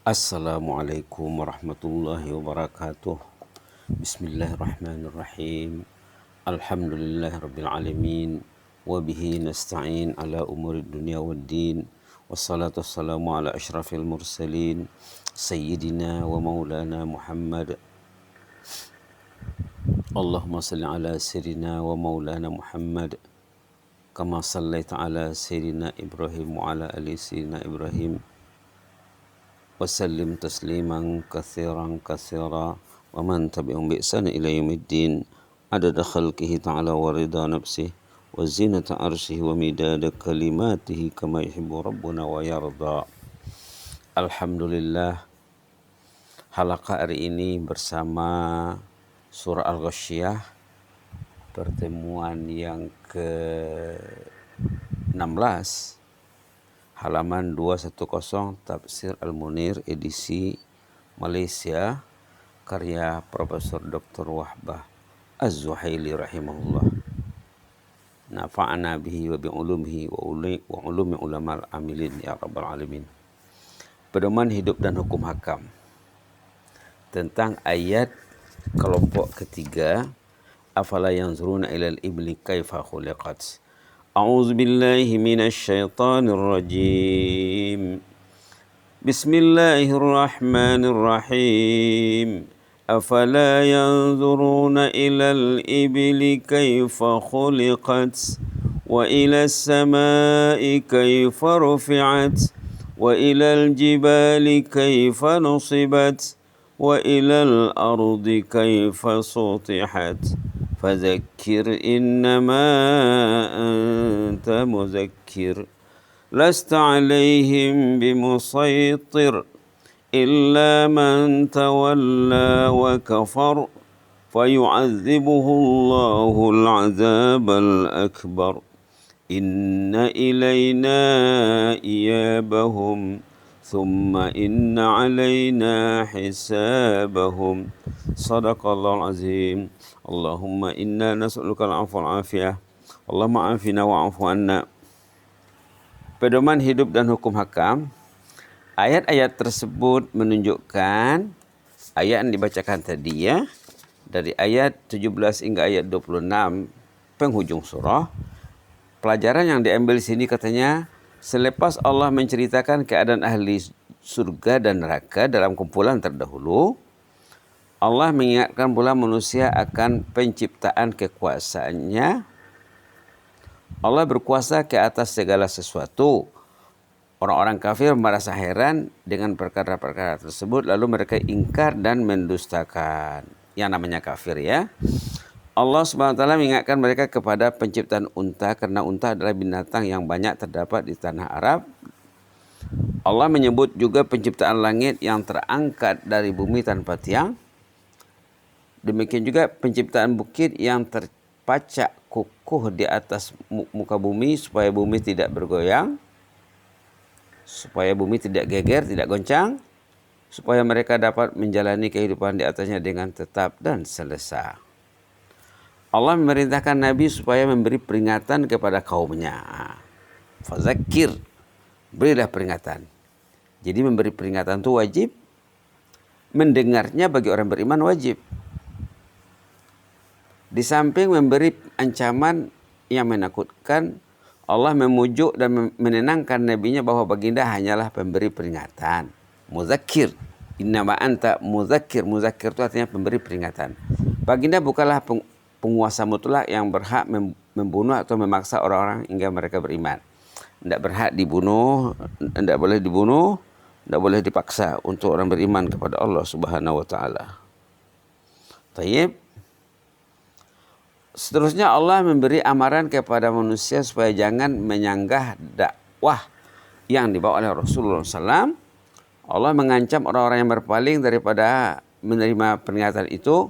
Assalamualaikum warahmatullahi wabarakatuh. Bismillahirrahmanirrahim. Alhamdulillahirabbil alamin wa bihi nasta'in ala umurid dunya waddin. Wassalatu wassalamu ala asyrafil mursalin sayyidina wa maulana Muhammad. Allahumma salli ala sayyidina wa maulana Muhammad kama sallaita ala sayyidina Ibrahim wa ala ali sayyidina Ibrahim. Wasallim tasliman katsiran katsira wa man tabi'ahum bi ihsan ila yaumiddin adada khalqihi ta'ala wa ridha nafsihi wa zinata arsyihi wa midada kalimatihi kama yuhibbu rabbuna wa yarda. Alhamdulillah, halaqah hari ini bersama surah Al-Ghasyiyah, pertemuan yang ke-16, halaman 210, Tafsir Al-Munir edisi Malaysia, karya Profesor Dr. Wahbah Az-Zuhaili rahimahullah. Nafa'ana bihi wa bi'ulumihi wa ulumi ulamal amilin ya rabbal alamin. Pedoman hidup dan hukum hakam. Tentang ayat kelompok ketiga, afala yanzuruna ilal ibli kaifa khuliqat. A'udzu billahi minasy syaithanir rajim. Bismillahirrahmanirrahim. Afala yanzuruna ilal ibli kaifa khuliqat wa ilas samai kaifa rufi'at wa ilal jibali kaifa nusibat wa ilal ardi kaifa sutihat. Fadzakir innama anta muzakkir lasta alaihim bimusaitir illa man tawalla wa kafar fayu'adzibuhu Allahul 'adzabal akbar. Inna ilayna iyabahum thumma inna alayna hisabahum. Sadaqallahul azim. Allahumma inna nas'aluka al-'afwa wal-'afiyah. Allahumma afina wa'fu anna. Pedoman hidup dan hukum hakam. Ayat-ayat tersebut menunjukkan ayat yang dibacakan tadi ya, dari ayat 17 hingga ayat 26 penghujung surah. Pelajaran yang diambil di sini katanya, selepas Allah menceritakan keadaan ahli surga dan neraka dalam kumpulan terdahulu, Allah mengingatkan pula manusia akan penciptaan kekuasaannya. Allah berkuasa ke atas segala sesuatu. Orang-orang kafir merasa heran dengan perkara-perkara tersebut, lalu mereka ingkar dan mendustakan. Yang namanya kafir ya. Allah SWT mengingatkan mereka kepada penciptaan unta, karena unta adalah binatang yang banyak terdapat di tanah Arab. Allah menyebut juga penciptaan langit yang terangkat dari bumi tanpa tiang. Demikian juga penciptaan bukit yang terpacak kukuh di atas muka bumi supaya bumi tidak bergoyang, supaya bumi tidak geger, tidak goncang, supaya mereka dapat menjalani kehidupan di atasnya dengan tetap dan selesa. Allah memerintahkan Nabi supaya memberi peringatan kepada kaumnya. Fadzakir, berilah peringatan. Jadi memberi peringatan itu wajib, mendengarnya bagi orang beriman wajib. Di samping memberi ancaman yang menakutkan, Allah memujuk dan menenangkan nabinya bahwa baginda hanyalah pemberi peringatan. Muzakkir, innama anta muzakkir. Muzakkir itu artinya pemberi peringatan. Baginda bukanlah penguasa mutlak yang berhak membunuh atau memaksa orang-orang hingga mereka beriman. Tidak berhak dibunuh, tidak boleh dibunuh, tidak boleh dipaksa untuk orang beriman kepada Allah Subhanahu wa taala. Tayyib. Seterusnya Allah memberi amaran kepada manusia supaya jangan menyanggah dakwah yang dibawa oleh Rasulullah SAW. Allah mengancam orang-orang yang berpaling daripada menerima peringatan itu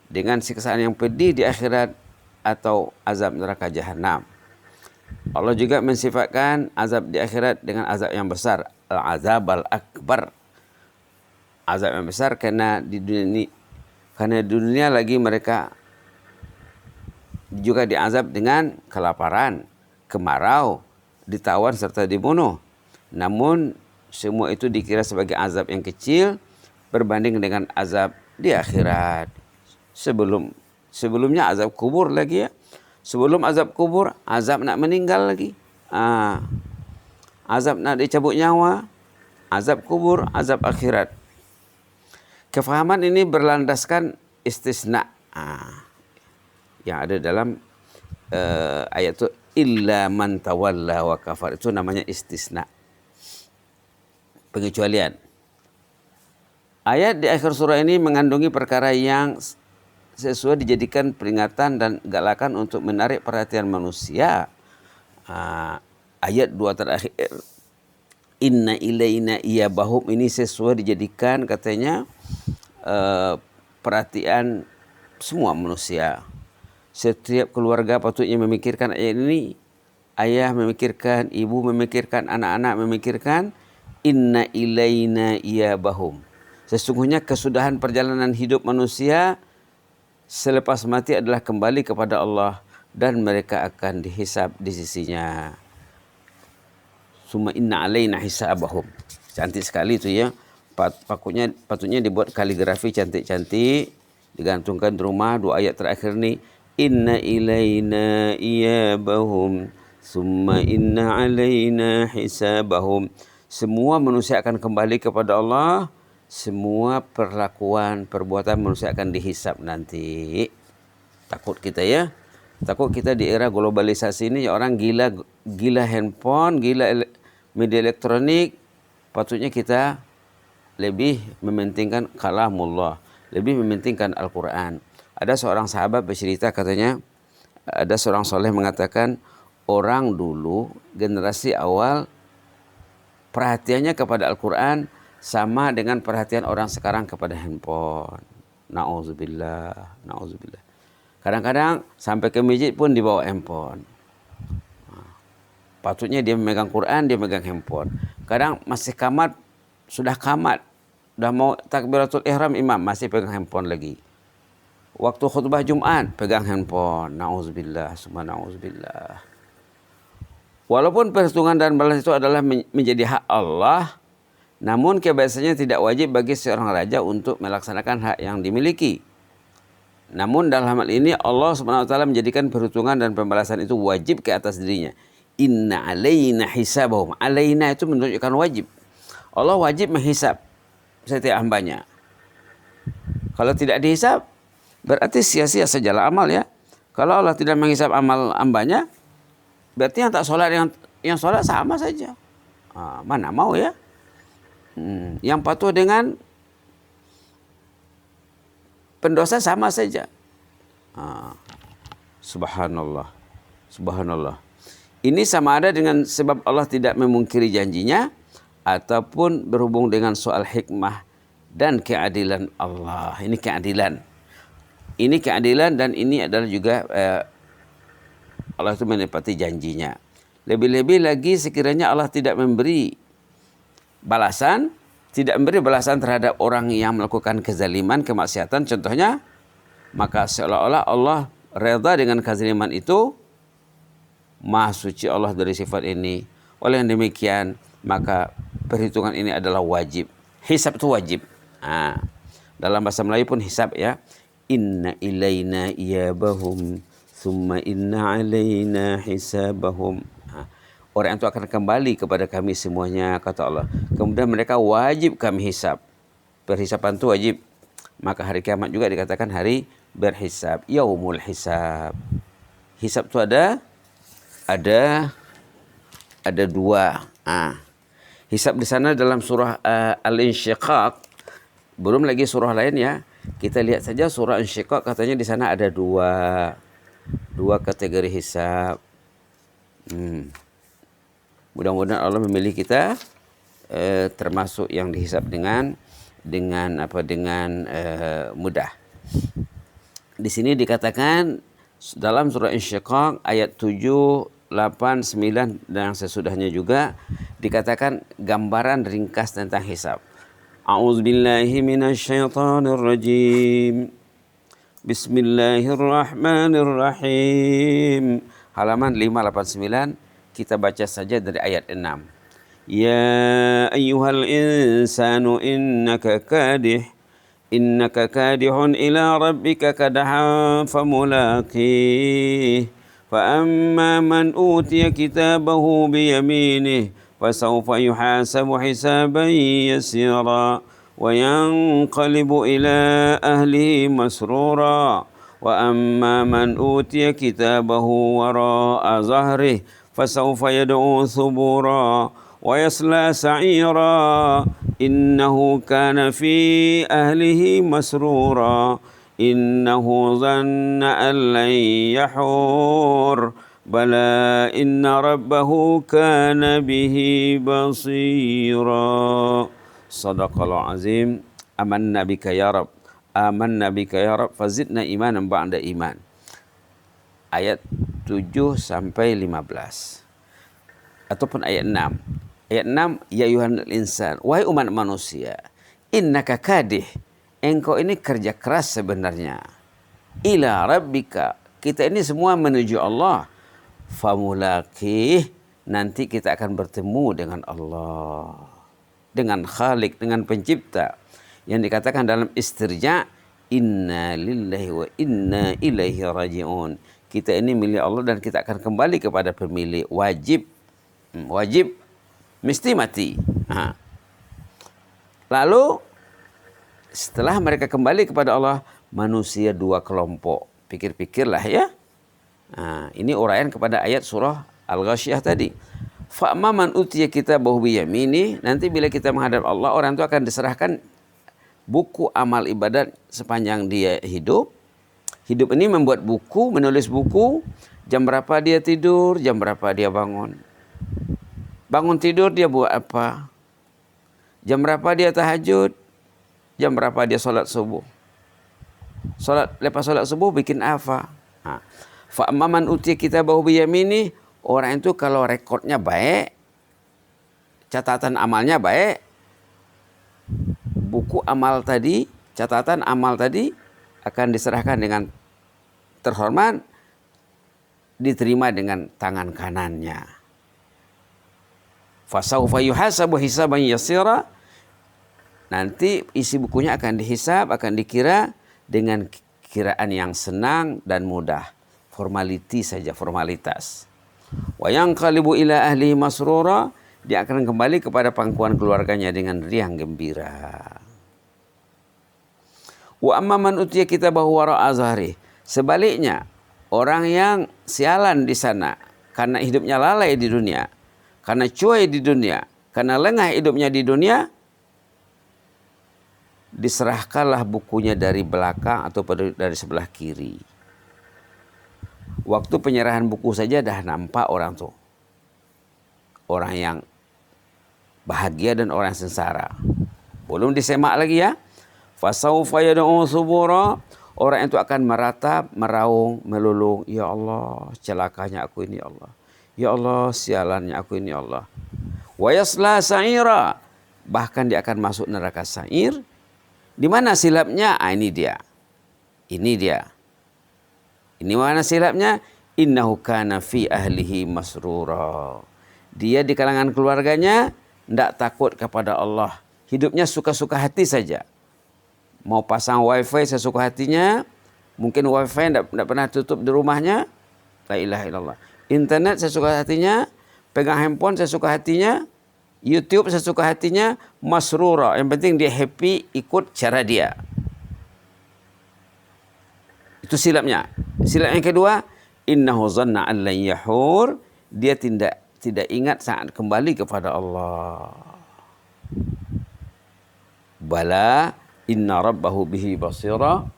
dengan siksaan yang pedih di akhirat atau azab neraka jahanam. Allah juga mensifatkan azab di akhirat dengan azab yang besar, al-azab al-akbar. Azab yang besar karena di dunia lagi mereka juga diazab dengan kelaparan, kemarau, ditawan serta dibunuh. Namun semua itu dikira sebagai azab yang kecil berbanding dengan azab di akhirat. Sebelumnya azab kubur lagi ya. Sebelum azab kubur, azab nak meninggal lagi. Azab nak dicabut nyawa, azab kubur, azab akhirat. Kefahaman ini berlandaskan istisna yang ada dalam ayat itu, illa man tawalla wa kafar, itu namanya istisna, pengecualian. Ayat di akhir surah ini mengandungi perkara yang sesuai dijadikan peringatan dan galakan untuk menarik perhatian manusia. Ayat 2 terakhir, inna ilaina iyabahum, ini sesuai dijadikan katanya perhatian semua manusia. Setiap keluarga patutnya memikirkan ayat ini. Ayah memikirkan, ibu memikirkan, anak-anak memikirkan. Inna ilaina iyabahum. Sesungguhnya kesudahan perjalanan hidup manusia selepas mati adalah kembali kepada Allah dan mereka akan dihisab di sisinya. Summa inna alaina hisabahum. Cantik sekali itu ya. Patutnya dibuat kaligrafi cantik-cantik, digantungkan di rumah. 2 ayat terakhir ni, inna ilaina iyabahum summa inna alaina hisabahum. Semua manusia akan kembali kepada Allah. Semua perlakuan, perbuatan manusia akan dihisap nanti. Takut kita ya. Takut kita di era globalisasi ini orang gila handphone, gila media elektronik. Patutnya kita lebih mementingkan kalamullah, lebih mementingkan Al-Quran. Ada seorang sahabat bercerita, katanya ada seorang soleh mengatakan, orang dulu generasi awal perhatiannya kepada Al-Quran sama dengan perhatian orang sekarang kepada handphone. Na'udzubillah, na'udzubillah. Kadang-kadang sampai ke masjid pun dibawa handphone. Patutnya dia memegang Quran, dia megang handphone. Kadang masih sudah kamat, dah mau takbiratul ihram imam, masih pegang handphone lagi. Waktu khutbah Jumat, pegang handphone. Na'udzubillah, summa na'udzubillah. Walaupun perhitungan dan balas itu adalah menjadi hak Allah, namun kebiasaannya tidak wajib bagi seorang raja untuk melaksanakan hak yang dimiliki. Namun dalam hal ini Allah SWT menjadikan perhitungan dan pembalasan itu wajib ke atas dirinya. Inna alaina hisabahum. Alaina itu menunjukkan wajib. Allah wajib menghisab setiap hambanya. Kalau tidak dihisab, berarti sia-sia sajalah amal ya. Kalau Allah tidak menghisab amal hambanya, berarti yang tak sholat yang sholat sama saja. Mana mau ya. Yang patuh dengan pendosa sama saja. Subhanallah. Subhanallah. Ini sama ada dengan sebab Allah tidak memungkiri janjinya ataupun berhubung dengan soal hikmah dan keadilan Allah. Ini keadilan. Ini keadilan dan ini adalah juga Allah itu menepati janjinya. Lebih-lebih lagi sekiranya Allah tidak memberi balasan, tidak memberi balasan terhadap orang yang melakukan kezaliman, kemaksiatan contohnya, maka seolah-olah Allah reda dengan kezaliman itu. Maha suci Allah dari sifat ini. Oleh yang demikian, maka perhitungan ini adalah wajib. Hisab itu wajib. Dalam bahasa Melayu pun hisab ya. Inna ilaina iyabahum summa inna alaina hisabahum. Orang itu akan kembali kepada kami semuanya, kata Allah. Kemudian mereka wajib kami hisab. Perhisaban itu wajib. Maka hari kiamat juga dikatakan hari berhisab. Yaumul hisab. Hisab itu ada 2. Hisab di sana dalam surah Al-Insyiqaq. Belum lagi surah lain ya. Kita lihat saja surah Al-Insyiqaq, katanya di sana ada dua kategori hisab. Mudah-mudahan Allah memilih kita termasuk yang dihisab dengan mudah. Di sini dikatakan dalam surah Insyiqaq ayat 7, 8, 9 dan sesudahnya juga dikatakan gambaran ringkas tentang hisab. A'udzubillahi minasyaitonirrajim. Bismillahirrahmanirrahim. Halaman 589, kita baca saja dari ayat 6. يا أيها الإنسان إنك كادح إلى ربك كدحا فملاقيه فأما من أوتي كتابه بيمينه فسوف يحاسب حسابا يسيرا وينقلب إلى أهله مسرورا وأما من أوتي كتابه وراء ظهره فسوف يدعو ثبورا ويصلى سعيرا إنه كان في أهله مسرورا إنه ظن أن لن يحور بلى إن ربه كان به بصيرا صدق الله العظيم آمنا بك يا رب آمنا بك ya Rabb fazidna imanan ba'da iman. Ayat 7 sampai 15. Ataupun ayat 6. Ayat 6, ya ayuhal insan, wahai umat manusia, innaka kadih, engkau ini kerja keras sebenarnya. Ila rabbika, kita ini semua menuju Allah. Famulaqih, nanti kita akan bertemu dengan Allah. Dengan Khalik, dengan pencipta. Yang dikatakan dalam istirja, inna lillahi wa inna ilaihi raji'un. Kita ini milik Allah dan kita akan kembali kepada pemilik. Wajib mesti mati. Lalu setelah mereka kembali kepada Allah, manusia dua kelompok. Pikir-pikirlah ya. Ini uraian kepada ayat surah Al-Ghasyiyah tadi. Fa'amma man utiya kitabahu biyamini, nanti bila kita menghadap Allah, orang itu akan diserahkan buku amal ibadat sepanjang dia hidup. Hidup ini membuat buku, menulis buku, jam berapa dia tidur, jam berapa dia bangun. Bangun tidur dia buat apa? Jam berapa dia tahajud, jam berapa dia solat subuh. Lepas solat subuh bikin apa? Fa amman utiya kitabahu biyamini, orang itu kalau rekodnya baik, catatan amalnya baik, buku amal tadi, catatan amal tadi akan diserahkan dengan terhormat, diterima dengan tangan kanannya. Fasawfa yuhasabu hisaban yasira, nanti isi bukunya akan dihisab, akan dikira dengan kiraan yang senang dan mudah. Formalitas. Wa yanqalibu ila ahlihi masrura, dia akan kembali kepada pangkuan keluarganya dengan riang gembira. Wa amma man utiya kitabahu wara'a zahri, sebaliknya orang yang sialan di sana karena hidupnya lalai di dunia, karena cuai di dunia, karena lengah hidupnya di dunia, diserahkanlah bukunya dari belakang atau dari sebelah kiri. Waktu penyerahan buku saja dah nampak orang tuh. Orang yang bahagia dan orang sengsara. Belum disemak lagi ya. Fasawfa yad'u subura, orang itu akan meratap, meraung, melulung, ya Allah, celakanya aku ini ya Allah. Ya Allah, sialannya aku ini ya Allah. Wa yasla sa'ira, bahkan dia akan masuk neraka sa'ir. Di mana silapnya? Ini dia. Ini mana silapnya? Innahu kana fi ahlihi masrura. Dia di kalangan keluarganya tidak takut kepada Allah. Hidupnya suka-suka hati saja. Mau pasang wifi sesuka hatinya. Mungkin wifi tidak pernah tutup di rumahnya. La ilaha illallah. Internet sesuka hatinya. Pegang handphone sesuka hatinya. YouTube sesuka hatinya. Masrura. Yang penting dia happy ikut cara dia. Itu silapnya. Silap yang kedua, innahu zanna an lan yahur, dia tidak ingat saat kembali kepada Allah. Bala inna rabbahu bihi basira,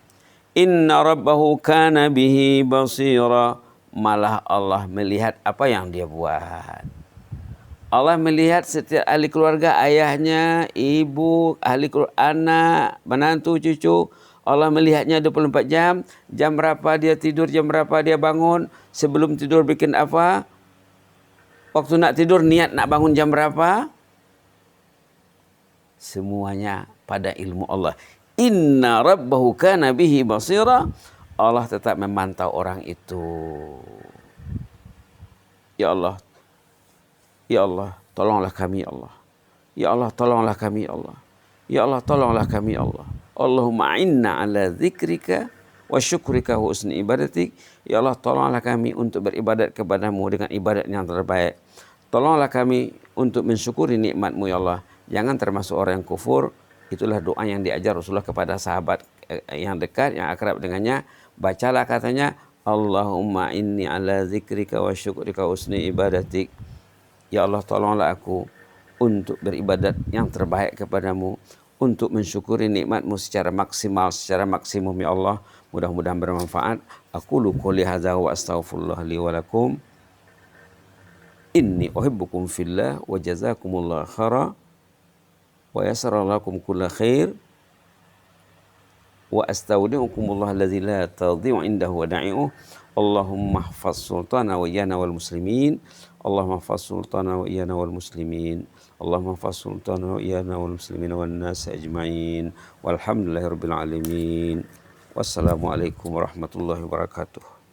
inna rabbahu kana bihi basira, malah Allah melihat apa yang dia buat. Allah melihat setiap ahli keluarga, ayahnya, ibu, ahli keluarga, anak, menantu, cucu. Allah melihatnya 24 jam. Jam berapa dia tidur, jam berapa dia bangun. Sebelum tidur bikin apa. Waktu nak tidur niat nak bangun jam berapa. Semuanya pada ilmu Allah. Inna rabbahu kana bihi basira. Allah tetap memantau orang itu. Ya Allah. Ya Allah. tolonglah kami ya Allah. Ya Allah, tolonglah kami ya Allah. Ya Allah, tolonglah kami ya Allah. Allahumma inna ala zikrika wa syukrika wa husni ibadatik. Ya Allah, tolonglah kami untuk beribadat kepadamu dengan ibadat yang terbaik. Tolonglah kami untuk mensyukuri nikmat-Mu ya Allah. Jangan termasuk orang yang kufur. Itulah doa yang diajar Rasulullah kepada sahabat yang dekat, yang akrab dengannya. Bacalah katanya, Allahumma inni ala zikrika wa syukrika wa husni ibadatik. Ya Allah, tolonglah aku untuk beribadat yang terbaik kepadamu, untuk mensyukuri nikmat-Mu secara maksimal, secara maksimum ya Allah. Mudah-mudahan bermanfaat. Aku qouli hadza wa astaghfirullah li wa lakum. Inni uhibbukum fillah wa jazakumullah khaira wa yassara lakum kulla khair wa astaudi'ukumullah alladzi la tadhi'u indahu wada'i'uh. Allahumma ihfaz sultana wa iyana wal muslimin. Allahumma ihfaz sultana wa iyana wal muslimin. Allahumma ihfaz sultana wa iyana wal muslimin wan nas ajma'in. Walhamdulillahirabbil alamin. Wassalamualaikum warahmatullahi wabarakatuh.